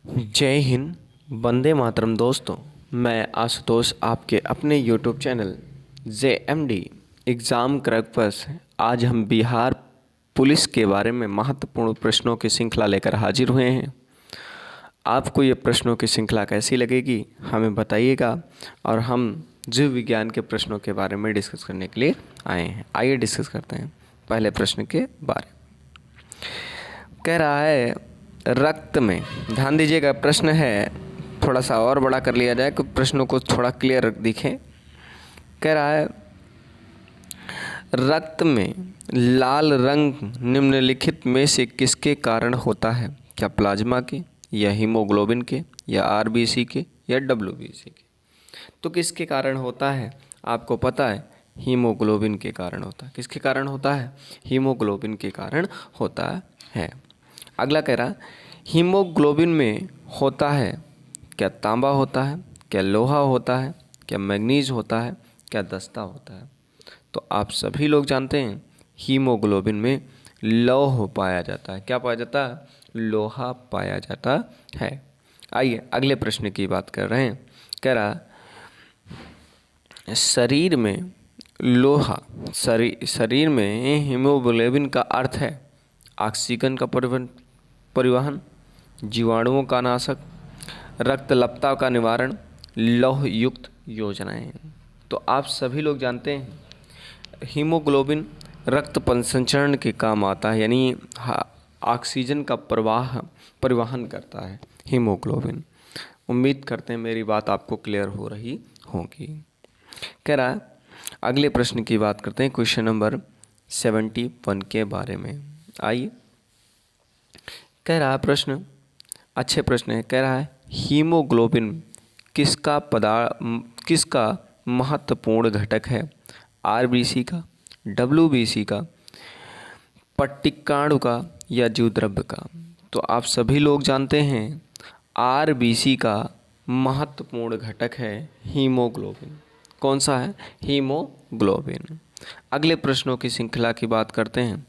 जय हिंद, वंदे मातरम दोस्तों। मैं आशुतोष आपके अपने YouTube channel JMD exam crack पर आज हम बिहार पुलिस के बारे में महत्वपूर्ण प्रश्नों की श्रृंखला लेकर हाजिर हुए हैं। आपको ये प्रश्नों की श्रृंखला कैसी लगेगी हमें बताइएगा और हम जीव विज्ञान के प्रश्नों के बारे में डिस्कस करने के लिए आए हैं। आइए डिस्कस करते हैं पहले प्रश्न के बारे में। कह रहा है रक्त में, ध्यान दीजिएगा प्रश्न है, थोड़ा सा और बड़ा कर लिया जाए कि प्रश्नों को थोड़ा क्लियर दिखे। कह रहा है रक्त में लाल रंग निम्नलिखित में से किसके कारण होता है? क्या प्लाज्मा के, या हीमोग्लोबिन के, या RBC के, या WBC के? तो किसके कारण होता है? आपको पता है हीमोग्लोबिन के कारण होता है। किसके कारण होता है? हीमोग्लोबिन के कारण होता है। अगला कह रहा हीमोग्लोबिन में होता है, क्या तांबा होता है, क्या लोहा होता है, क्या मैग्नीज होता है, क्या दस्ता होता है? तो आप सभी लोग जानते हैं हीमोग्लोबिन में लौह पाया जाता है। क्या पाया जाता है? लोहा पाया जाता है। आइए अगले प्रश्न की बात कर रहे हैं। कह रहा शरीर में लोहा, शरीर में हीमोग्लोबिन का अर्थ है ऑक्सीजन का परिवहन, जीवाणुओं का नाशक, रक्तलप्ता का निवारण, लौह युक्त योजनाएं। तो आप सभी लोग जानते हैं हीमोग्लोबिन रक्त संचरण के काम आता है, यानी ऑक्सीजन का परिवहन करता है हीमोग्लोबिन। उम्मीद करते हैं मेरी बात आपको क्लियर हो रही होगी। कह रहा है अगले प्रश्न की बात करते हैं, क्वेश्चन नंबर 71 के बारे में। आइए, कह रहा है प्रश्न, अच्छे प्रश्न है। कह रहा है हीमोग्लोबिन किसका महत्वपूर्ण घटक है? RBC का, WBC का, पट्टिकाणु का, या जीवद्रव्य का? तो आप सभी लोग जानते हैं RBC का महत्वपूर्ण घटक है हीमोग्लोबिन। कौन सा है? हीमोग्लोबिन। अगले प्रश्नों की श्रृंखला की बात करते हैं।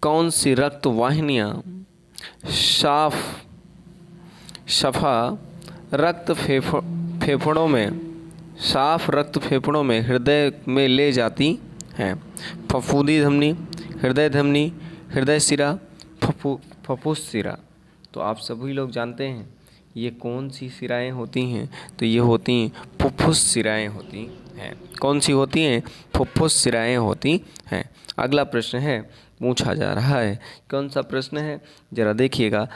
कौन सी रक्त वाहिनियाँ सफा रक्त फेफड़ों में, साफ रक्त फेफड़ों में हृदय में ले जाती हैं? फफूंदी धमनी, हृदय धमनी, हृदय सिरा, फफूस सिरा। तो आप सभी लोग जानते हैं ये कौन सी सिराएं होती हैं? तो ये होती हैं फुफ्फुस सिराएं होती हैं। कौन सी होती हैं? फुफ्फुस सिराएं होती हैं। अगला प्रश्न है, पूछा जा रहा है, कौन सा प्रश्न है जरा देखिएगा,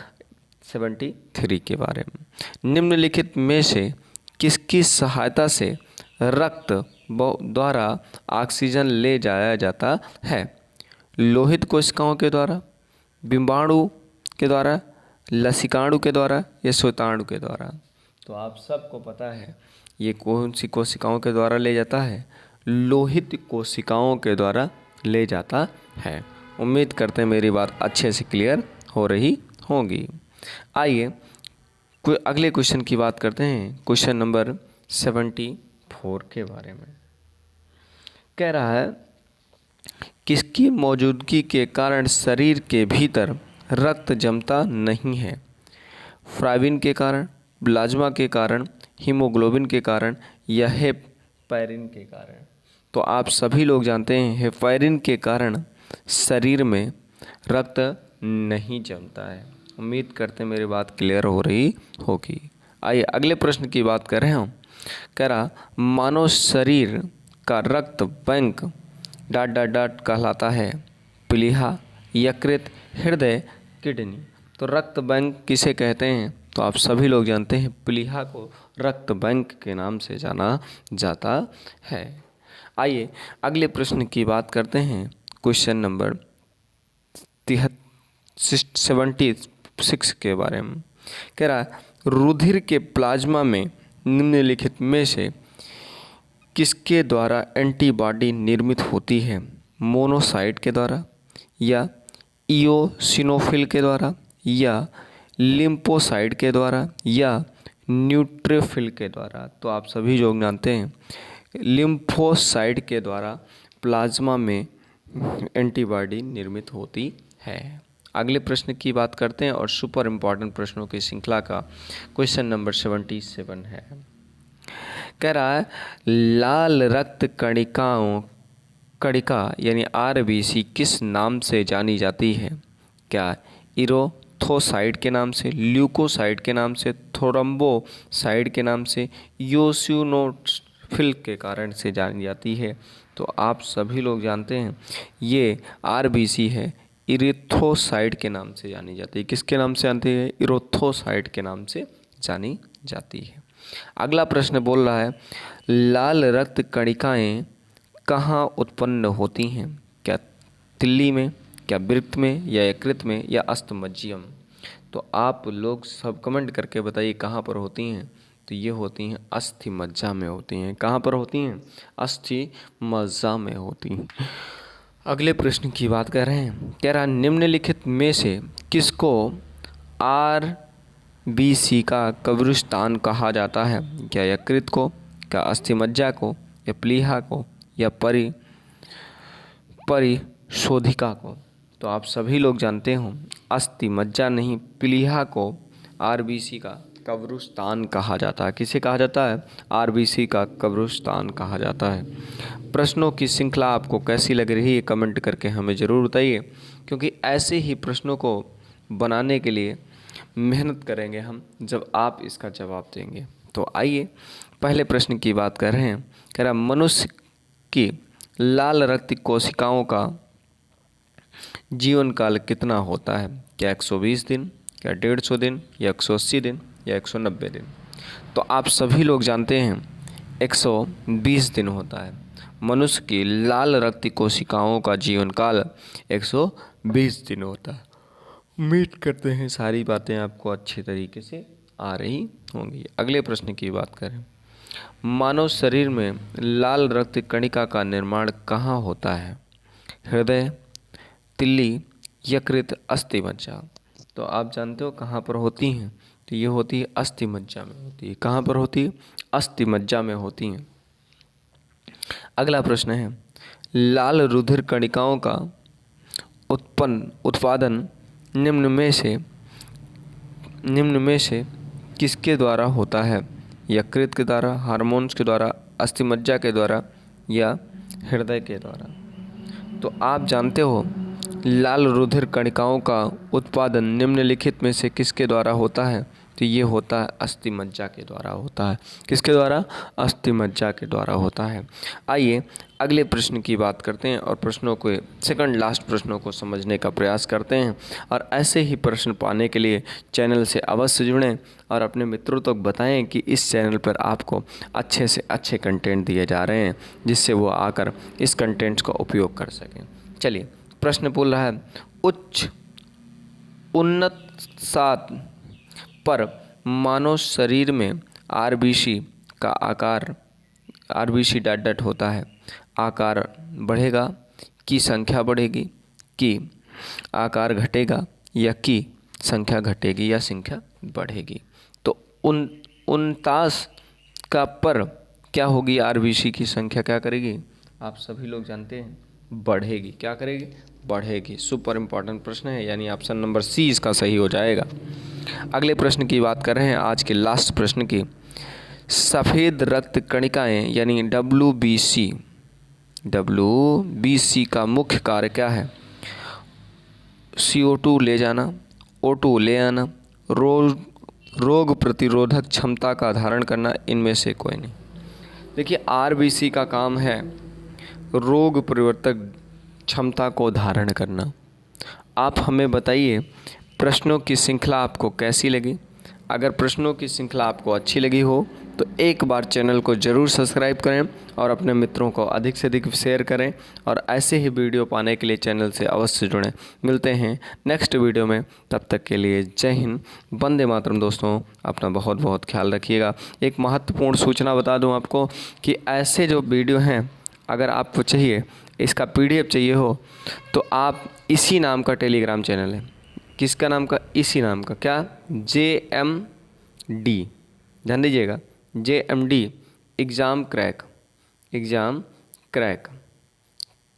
73 के बारे में। निम्नलिखित में से किसकी सहायता से रक्त द्वारा ऑक्सीजन ले जाया जाता है? लोहित कोशिकाओं के द्वारा, डिम्बाणु के द्वारा, लसिकाणु के द्वारा, या श्वेताणु के द्वारा? तो आप सबको पता है ये कौन सी कोशिकाओं के द्वारा ले जाता है? लोहित कोशिकाओं के द्वारा ले जाता है। उम्मीद करते हैं मेरी बात अच्छे से क्लियर हो रही होगी। आइए कोई अगले क्वेश्चन की बात करते हैं, क्वेश्चन नंबर 74 के बारे में। कह रहा है किसकी मौजूदगी के कारण शरीर के भीतर रक्त जमता नहीं है? फ्राइबिन के कारण, प्लाज्मा के कारण, हीमोग्लोबिन के कारण, या हेपेरिन के कारण? तो आप सभी लोग जानते हैं हेपेरिन के कारण शरीर में रक्त नहीं जमता है। उम्मीद करते हैं मेरी बात क्लियर हो रही होगी। आइए अगले प्रश्न की बात कर रहे हैं। कह रहा मानव शरीर का रक्त बैंक ... कहलाता है? प्लीहा, यकृत, हृदय, किडनी। तो रक्त बैंक किसे कहते हैं? तो आप सभी लोग जानते हैं प्लीहा को रक्त बैंक के नाम से जाना जाता है। आइए अगले प्रश्न की बात करते हैं, क्वेश्चन नंबर 76 के बारे में। कह रहा रुधिर के प्लाज्मा में निम्नलिखित में से किसके द्वारा एंटीबॉडी निर्मित होती है? मोनोसाइट के द्वारा, या इओसिनोफिल के द्वारा, या लिम्फोसाइट के द्वारा, या न्यूट्रोफिल के द्वारा? तो आप सभी लोग जानते हैं लिम्फोसाइट के द्वारा प्लाज्मा में एंटीबॉडी निर्मित होती है। अगले प्रश्न की बात करते हैं और सुपर इम्पॉर्टेंट प्रश्नों की श्रृंखला का क्वेश्चन नंबर 77 है। कह रहा है लाल रक्त कणिका यानी आरबीसी किस नाम से जानी जाती है? क्या इरोथोसाइट के नाम से, ल्यूकोसाइट के नाम से, थ्रोम्बोसाइट के नाम से, योसिनोफिल के कारण से जानी जाती है? तो आप सभी लोग जानते हैं ये आरबीसी है, इरिथ्रोसाइट के नाम से जानी जाती है। किसके नाम से जानती है? इरिथ्रोसाइट के नाम से जानी जाती है। अगला प्रश्न बोल रहा है लाल रक्त कणिकाएं कहाँ उत्पन्न होती हैं? क्या तिल्ली में, क्या वृक्क में, या यकृत में, या अस्थमज्जियम? तो आप लोग सब कमेंट करके बताइए कहाँ पर होती हैं। तो ये होती हैं अस्थि मज्जा में होती हैं। कहाँ पर होती हैं? अस्थि मज्जा में होती हैं। अगले प्रश्न की बात कर रहे हैं। कह रहा निम्नलिखित में से किसको आरबीसी का कब्रिस्तान कहा जाता है? क्या यकृत को, क्या अस्थि मज्जा को, या प्लीहा को, या परिशोधिका को? तो आप सभी लोग जानते हो अस्थि मज्जा नहीं, प्लीहा को आरबीसी का कब्रिस्तान कहा जाता है। किसे कहा जाता है? आरबीसी का कब्रिस्तान कहा जाता है। प्रश्नों की श्रृंखला आपको कैसी लग रही है कमेंट करके हमें ज़रूर बताइए, क्योंकि ऐसे ही प्रश्नों को बनाने के लिए मेहनत करेंगे हम जब आप इसका जवाब देंगे। तो आइए पहले प्रश्न की बात कर रहे हैं। कह रहा मनुष्य की लाल रक्त कोशिकाओं का जीवन काल कितना होता है? क्या 120 दिन, क्या 150 दिन, या 180 दिन, या 190 दिन? तो आप सभी लोग जानते हैं 120 दिन होता है। मनुष्य की लाल रक्त कोशिकाओं का जीवन काल 120 दिन होता है। उम्मीद करते हैं सारी बातें आपको अच्छे तरीके से आ रही होंगी। अगले प्रश्न की बात करें। मानव शरीर में लाल रक्त कणिका का निर्माण कहाँ होता है? हृदय, तिल्ली, यकृत, अस्थि मज्जा? तो आप जानते हो कहाँ पर होती हैं? तो ये होती है अस्थि मज्जा में होती है। कहाँ पर होती है? अस्थि मज्जा में होती हैं। अगला प्रश्न है लाल रुधिर कणिकाओं का उत्पादन निम्न में से किसके द्वारा होता है? यकृत के द्वारा, हार्मोन्स के द्वारा, अस्थि मज्जा के द्वारा, या हृदय के द्वारा? तो आप जानते हो लाल रुधिर कणिकाओं का उत्पादन निम्नलिखित में से किसके द्वारा होता है? तो ये होता है अस्थि मज्जा के द्वारा होता है। किसके द्वारा? अस्थि मज्जा के द्वारा होता है। आइए अगले प्रश्न की बात करते हैं और प्रश्नों को सेकंड लास्ट प्रश्नों को समझने का प्रयास करते हैं। और ऐसे ही प्रश्न पाने के लिए चैनल से अवश्य जुड़ें और अपने मित्रों तक बताएं कि इस चैनल पर आपको अच्छे से अच्छे कंटेंट दिए जा रहे हैं, जिससे वो आकर इस कंटेंट्स का उपयोग कर सकें। चलिए प्रश्न बोल रहा है उन्नत सात पर मानव शरीर में आरबीसी का आकार डॉट डॉट होता है। आकार बढ़ेगा कि संख्या बढ़ेगी, कि आकार घटेगा, या कि संख्या घटेगी या संख्या बढ़ेगी? तो 49 का पर क्या होगी? आरबीसी की संख्या क्या करेगी? आप सभी लोग जानते हैं बढ़ेगी। क्या करेगी? बढ़ेगी। सुपर इम्पॉर्टेंट प्रश्न है, यानी ऑप्शन नंबर सी इसका सही हो जाएगा। अगले प्रश्न की बात कर रहे हैं, आज के लास्ट प्रश्न की। सफ़ेद रक्त कणिकाएं यानी WBC का मुख्य कार्य क्या है? CO2 ले जाना, O2 ले आना, रोग प्रतिरोधक क्षमता का धारण करना, इनमें से कोई नहीं। देखिए आरबीसी का काम है रोग परिवर्तक क्षमता को धारण करना। आप हमें बताइए प्रश्नों की श्रृंखला आपको कैसी लगी? अगर प्रश्नों की श्रृंखला आपको अच्छी लगी हो तो एक बार चैनल को ज़रूर सब्सक्राइब करें और अपने मित्रों को अधिक से अधिक शेयर करें, और ऐसे ही वीडियो पाने के लिए चैनल से अवश्य जुड़ें। मिलते हैं नेक्स्ट वीडियो में, तब तक के लिए जय हिंद, वंदे मातरम। दोस्तों अपना बहुत बहुत ख्याल रखिएगा। एक महत्वपूर्ण सूचना बता दूं आपको कि ऐसे जो वीडियो हैं अगर आपको चाहिए, इसका PDF चाहिए हो, तो आप इसी नाम का टेलीग्राम चैनल है। किसका नाम का? इसी नाम का। क्या? JMD, ध्यान दीजिएगा, JMD एग्ज़ाम क्रैक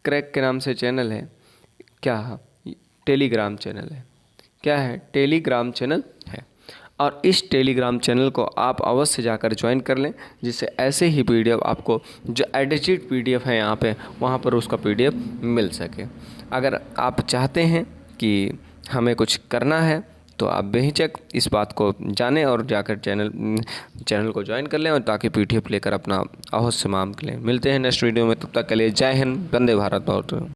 के नाम से चैनल है। क्या? टेलीग्राम चैनल है। क्या है, टेलीग्राम चैनल है। और इस टेलीग्राम चैनल को आप अवश्य जाकर ज्वाइन कर लें, जिससे ऐसे ही पीडीएफ आपको जो एडिटेड पीडीएफ है यहाँ पे, वहाँ पर उसका पीडीएफ मिल सके। अगर आप चाहते हैं कि हमें कुछ करना है तो आप बेहिचक इस बात को जानें और जाकर चैनल को ज्वाइन कर लें, और ताकि पीडीएफ लेकर अपना अवश्य मांग लें। मिलते हैं नेक्स्ट वीडियो में, तब तक के लिए जय हिंद, वंदे भारत। और